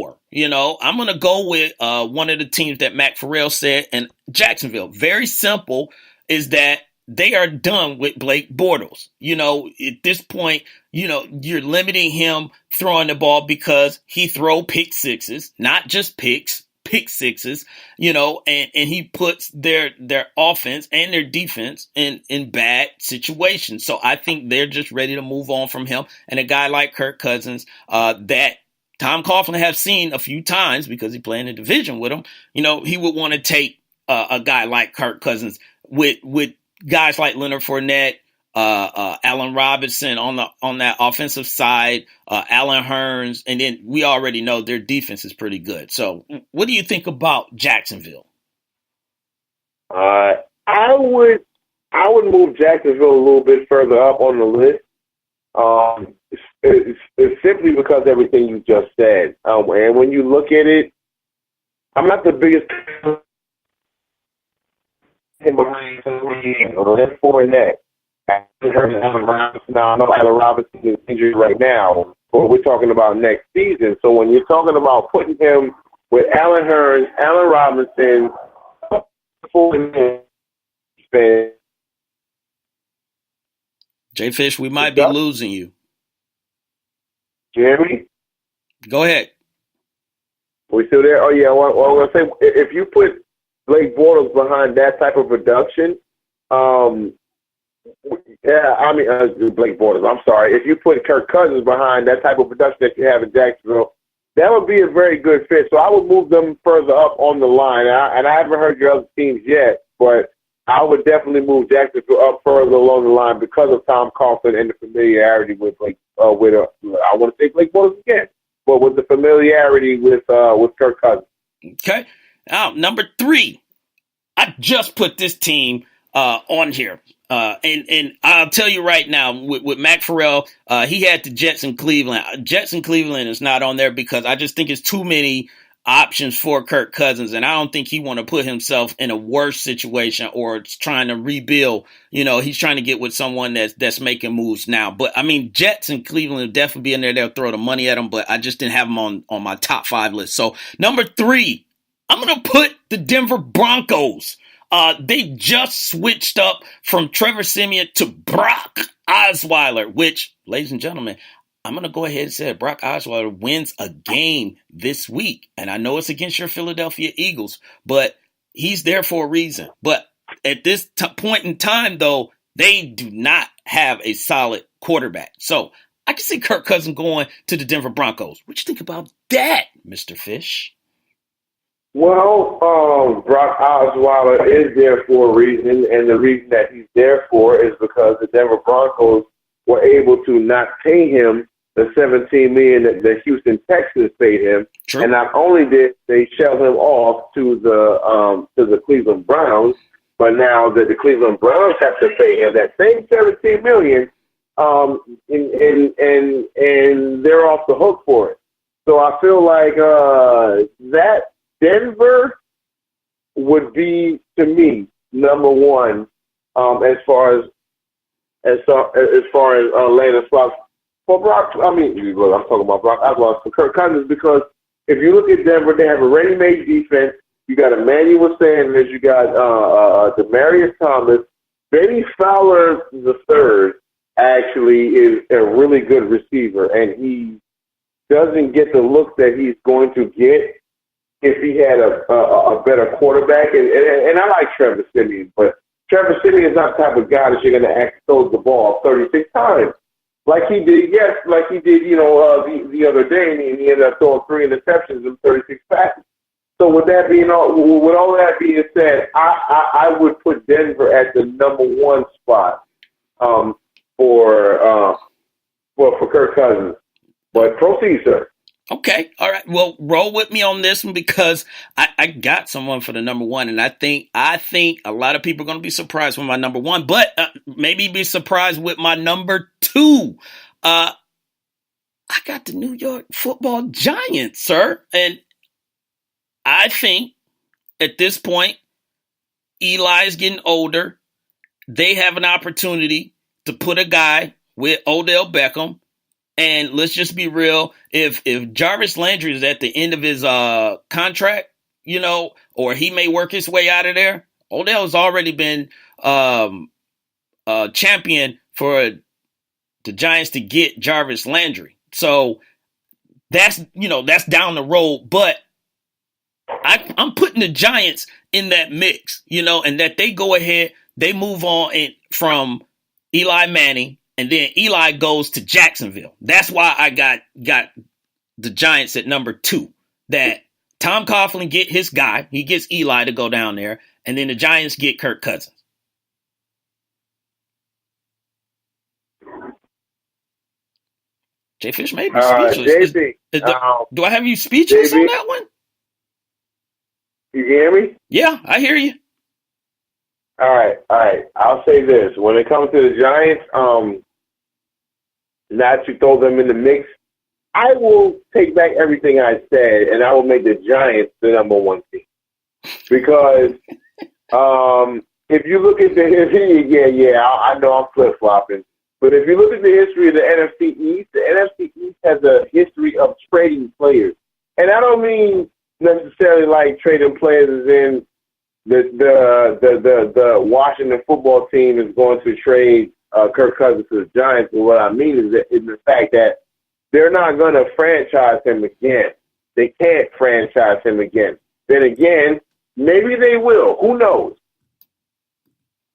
I'm going to go with one of the teams that Mac Farrell said, and Jacksonville. Very simple is that they are done with Blake Bortles. At this point, you're limiting him throwing the ball because he throw pick sixes, not just pick sixes, and he puts their offense and their defense in bad situations. So I think they're just ready to move on from him. And a guy like Kirk Cousins, that Tom Coughlin have seen a few times because he played in the division with him, he would want to take a guy like Kirk Cousins with guys like Leonard Fournette, Allen Robinson on that offensive side, Allen Hurns, and then we already know their defense is pretty good. So what do you think about Jacksonville? I would move Jacksonville a little bit further up on the list. It's simply because of everything you just said. And when you look at it, I'm not the biggest Leonard Fournette. Now, I know Allen Robinson is injured right now, but we're talking about next season. So when you're talking about putting him with Allen Hurns, Allen Robinson, Jay Fish, we might be losing you. Jeremy? Go ahead. Are we still there? Oh, yeah. Well, I was going to say, if you put Blake Bortles behind that type of production, Blake Bortles, I'm sorry. If you put Kirk Cousins behind that type of production that you have in Jacksonville, that would be a very good fit. So I would move them further up on the line. And I haven't heard your other teams yet, but I would definitely move Jacksonville up further along the line because of Tom Coughlin and the familiarity with I want to say Blake Bortles again, but with the familiarity with Kirk Cousins. Okay. Now, number 3, I just put this team on here. And I'll tell you right now, with Mac Farrell, he had the Jets in Cleveland. Jets in Cleveland is not on there because I just think it's too many options for Kirk Cousins, and I don't think he want to put himself in a worse situation or trying to rebuild. He's trying to get with someone that's making moves now. But I mean, Jets and Cleveland will definitely be in there. They'll throw the money at him, but I just didn't have them on my top 5 list. So number 3, I'm gonna put the Denver Broncos. They just switched up from Trevor Siemian to Brock Osweiler, which, ladies and gentlemen, I'm going to go ahead and say Brock Osweiler wins a game this week. And I know it's against your Philadelphia Eagles, but he's there for a reason. But at this point in time, though, they do not have a solid quarterback. So I can see Kirk Cousins going to the Denver Broncos. What you think about that, Mr. Fish? Well, Brock Osweiler is there for a reason, and the reason that he's there for is because the Denver Broncos were able to not pay him the $17 million that the Houston Texans paid him. True. And not only did they shell him off to the Cleveland Browns, but now that the Cleveland Browns have to pay him that same $17 million, and they're off the hook for it. So I feel like that Denver would be, to me, number 1 as far as landing slots for Brock. I'm talking about Brock Osweiler for Kirk Cousins, because if you look at Denver, they have a ready-made defense. You got Emmanuel Sanders, you got Demaryius Thomas. Benny Fowler III actually is a really good receiver, and he doesn't get the look that he's going to get if he had a better quarterback. And I like Trevor Siemian, but Trevor Siemian is not the type of guy that you're going to ask to throw the ball 36 times. Like he did, the other day, and he ended up throwing 3 interceptions and 36 passes. So with all that being said, I would put Denver at the number 1 spot for Kirk Cousins. But proceed, sir. Okay. All right. Well, roll with me on this one because I got someone for the number 1, and I think a lot of people are going to be surprised with my number 1, but maybe be surprised with my number 2. I got the New York Football Giants, sir, and I think at this point, Eli is getting older. They have an opportunity to put a guy with Odell Beckham And let's just be real. If Jarvis Landry is at the end of his contract, or he may work his way out of there, Odell has already been champion for the Giants to get Jarvis Landry. So that's down the road. But I'm putting the Giants in that mix, and that they go ahead, they move on from Eli Manning. And then Eli goes to Jacksonville. That's why I got the Giants at number 2. That Tom Coughlin get his guy. He gets Eli to go down there. And then the Giants get Kirk Cousins. Jay Fish may be speechless. Do I have you speechless on that one? You hear me? Yeah, I hear you. All right. I'll say this. When it comes to the Giants, not to throw them in the mix, I will take back everything I said, and I will make the Giants the number 1 team. Because if you look at the history, I know I'm flip-flopping. But if you look at the history of the NFC East has a history of trading players. And I don't mean necessarily like trading players as in the Washington football team is going to trade Kirk Cousins to the Giants. But what I mean is the fact that they're not going to franchise him again. They can't franchise him again. Then again, maybe they will. Who knows?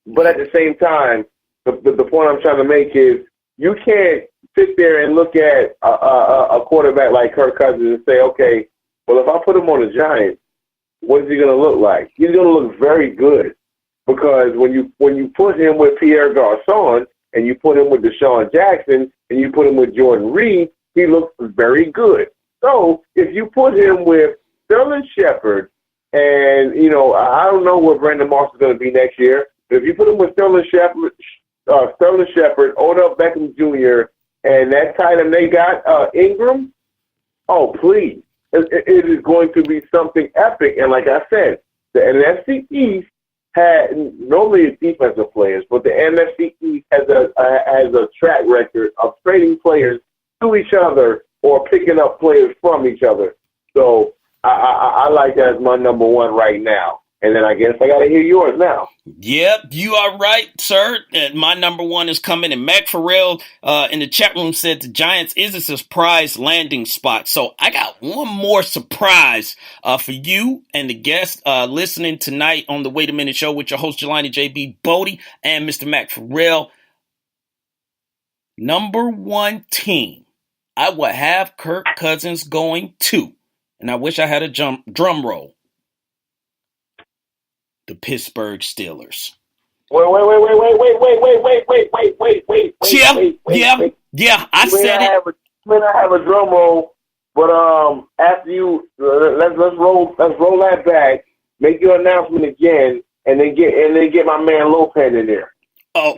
But at the same time, the point I'm trying to make is you can't sit there and look at a quarterback like Kirk Cousins and say, okay, well, if I put him on the Giants, what is he going to look like? He's going to look very good because when you put him with Pierre Garçon and you put him with Deshaun Jackson and you put him with Jordan Reed, he looks very good. So if you put him with Sterling Shepard and, I don't know where Brandon Moss is going to be next year, but if you put him with Sterling Shepard, Odell Beckham Jr., and that tight end they got, Ingram, oh, please. It is going to be something epic. And like I said, the NFC East had normally it's defensive players, but the NFC East has a track record of trading players to each other or picking up players from each other. So I like that as my number 1 right now. And then I guess I got to hear yours now. Yep, you are right, sir. And my number 1 is coming. And Mac Farrell in the chat room said the Giants is a surprise landing spot. So I got one more surprise for you and the guests listening tonight on the Wait a Minute Show with your host, Jelani J.B. Bodie and Mr. Mac Farrell. Number 1 team I would have Kirk Cousins going to. And I wish I had a drum roll. The Pittsburgh Steelers. Wait. Yeah, I said it. I have a drum roll, but after you, let's roll that back. Make your announcement again, and then get my man Lopan in there.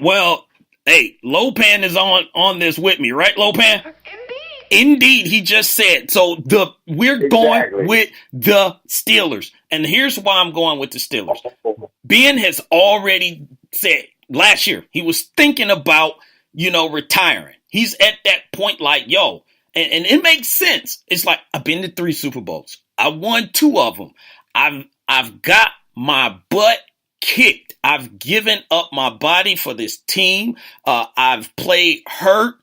Well, hey, Lopan is on this with me, right, Lopan? Indeed, he just said. So we're going with the Steelers. And here's why I'm going with the Steelers. Ben has already said last year he was thinking about, retiring. He's at that point like, yo, and it makes sense. It's like I've been to 3 Super Bowls. I won 2 of them. I've got my butt kicked. I've given up my body for this team. I've played hurt.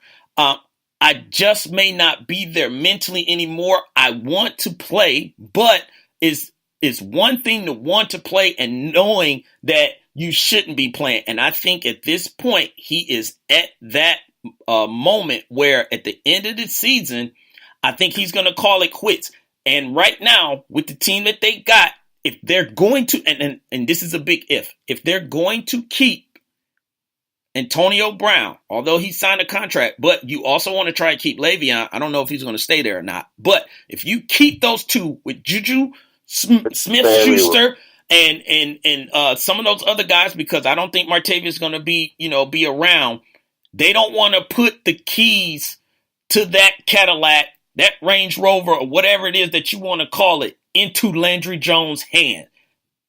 I just may not be there mentally anymore. I want to play, but it's one thing to want to play and knowing that you shouldn't be playing. And I think at this point, he is at that moment where at the end of the season, I think he's going to call it quits. And right now, with the team that they got, if they're going to, and this is a big if they're going to keep Antonio Brown, although he signed a contract, but you also want to try to keep Le'Veon. I don't know if he's going to stay there or not. But if you keep those 2 with Juju Smith-Schuster and some of those other guys, because I don't think Martavis is going to be around, they don't want to put the keys to that Cadillac, that Range Rover, or whatever it is that you want to call it, into Landry Jones' hand.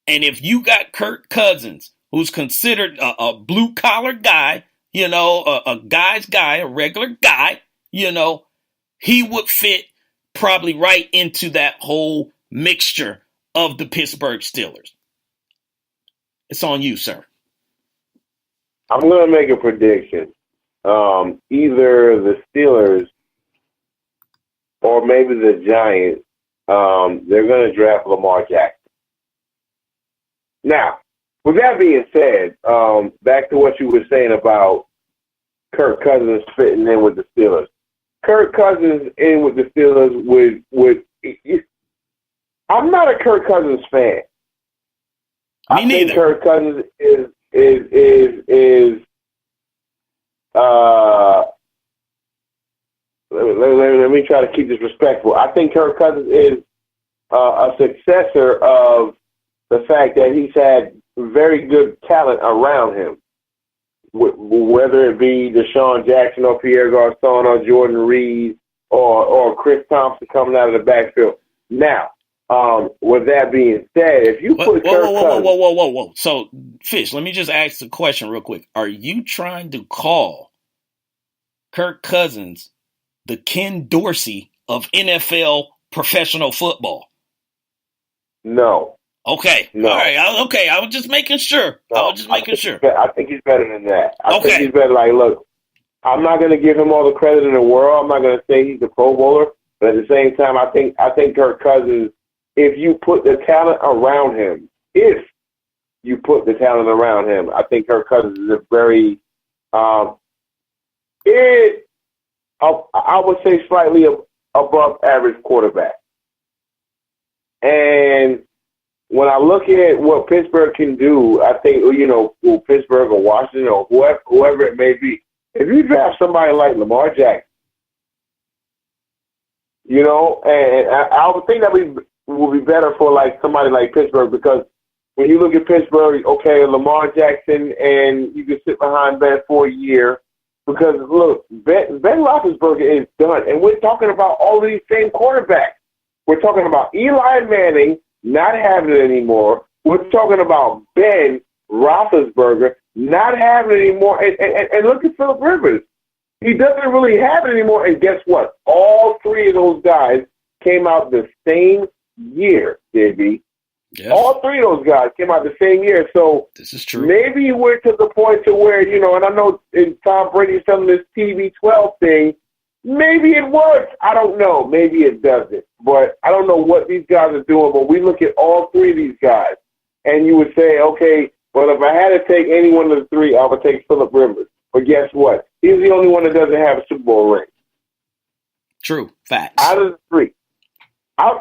And if you got Kirk Cousins, who's considered a blue-collar guy, a guy's guy, a regular guy, he would fit probably right into that whole mixture of the Pittsburgh Steelers. It's on you, sir. I'm going to make a prediction. Either the Steelers or maybe the Giants, they're going to draft Lamar Jackson. Now, with that being said, back to what you were saying about Kirk Cousins fitting in with the Steelers. Kirk Cousins in with the Steelers would I'm not a Kirk Cousins fan. Me neither. Think Kirk Cousins is let me try to keep this respectful. I think Kirk Cousins is a successor of the fact that he's had very good talent around him, whether it be Deshaun Jackson or Pierre Garçon or Jordan Reed or Chris Thompson coming out of the backfield. Now, with that being said, if you put whoa. So, Fish, let me just ask the question real quick. Are you trying to call Kirk Cousins the Ken Dorsey of NFL professional football? No. Okay. No. All right. Okay. I was just making sure. No. I think he's better than that. I think he's better. Like, look, I'm not going to give him all the credit in the world. I'm not going to say he's a Pro Bowler. But at the same time, I think Kirk Cousins, if you put the talent around him, I think Kirk Cousins is a very, I would say slightly above average quarterback. And when I look at what Pittsburgh can do, I think, Pittsburgh or Washington or whoever it may be, if you draft somebody like Lamar Jackson, and I would think that will be better for like somebody like Pittsburgh, because when you look at Pittsburgh, okay, Lamar Jackson, and you can sit behind Ben for a year, because look, Ben Roethlisberger is done, and we're talking about all these same quarterbacks. We're talking about Eli Manning not having it anymore. We're talking about Ben Roethlisberger not having it anymore, and look at Phillip Rivers. He doesn't really have it anymore, and guess what? All three of those guys came out the same year, JB. Yes. All three of those guys came out the same year. So this is true. Maybe we're to the point to where, and I know Tom Brady's telling this TB12 thing, maybe it works. I don't know. Maybe it doesn't. But I don't know what these guys are doing. But we look at all three of these guys, and you would say, okay, well, if I had to take any one of the three, I would take Phillip Rivers. But guess what? He's the only one that doesn't have a Super Bowl ring. True. Facts. Out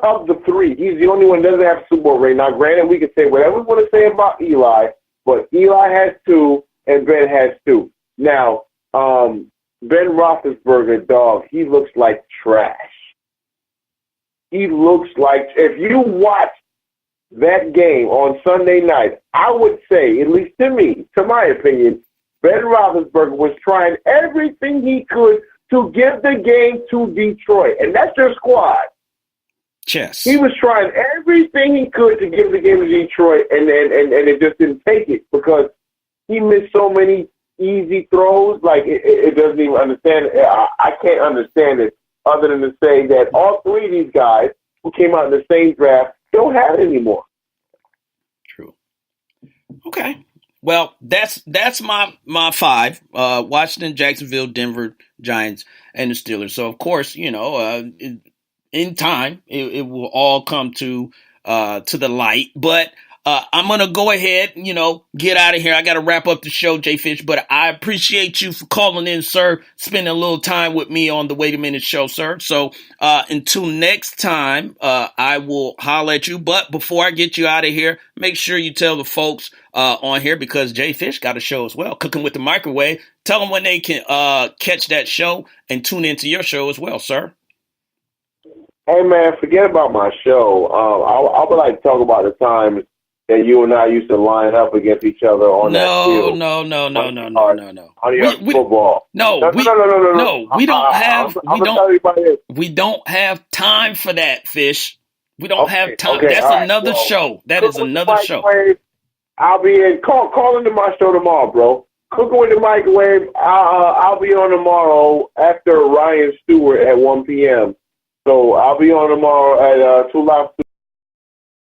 of the three, he's the only one that doesn't have a Super Bowl ring. Now, granted, we can say whatever we want to say about Eli, but Eli has two and Ben has two. Now, Ben Roethlisberger, dog, he looks like trash. He looks like, if you watch that game on Sunday night, I would say, at least to me, to my opinion, Ben Roethlisberger was trying everything he could to give the game to Detroit, and that's their squad. Chess. He was trying everything he could to give the game to Detroit, and it just didn't take it because he missed so many easy throws. Like, it doesn't even understand. I can't understand it other than to say that all three of these guys who came out in the same draft don't have it anymore. True. Okay. Well, that's my five: Washington, Jacksonville, Denver, Giants, and the Steelers. So, of course, in time, it will all come to the light. But I'm going to go ahead, get out of here. I got to wrap up the show, Jay Fish. But I appreciate you for calling in, sir, spending a little time with me on the Wait a Minute show, sir. So until next time, I will holler at you. But before I get you out of here, make sure you tell the folks on here, because Jay Fish got a show as well, Cooking with the Microwave. Tell them when they can catch that show and tune into your show as well, sir. Hey, man, forget about my show. I would like to talk about the times that you and I used to line up against each other on that field. No. Football. We don't have time for that, Fish. We don't have time. Okay, That's another show. That is another show. I'll be in. Call into my show tomorrow, bro. Cooking with the microwave. I'll be on tomorrow after Ryan Stewart at 1 p.m. So I'll be on tomorrow at 2 Live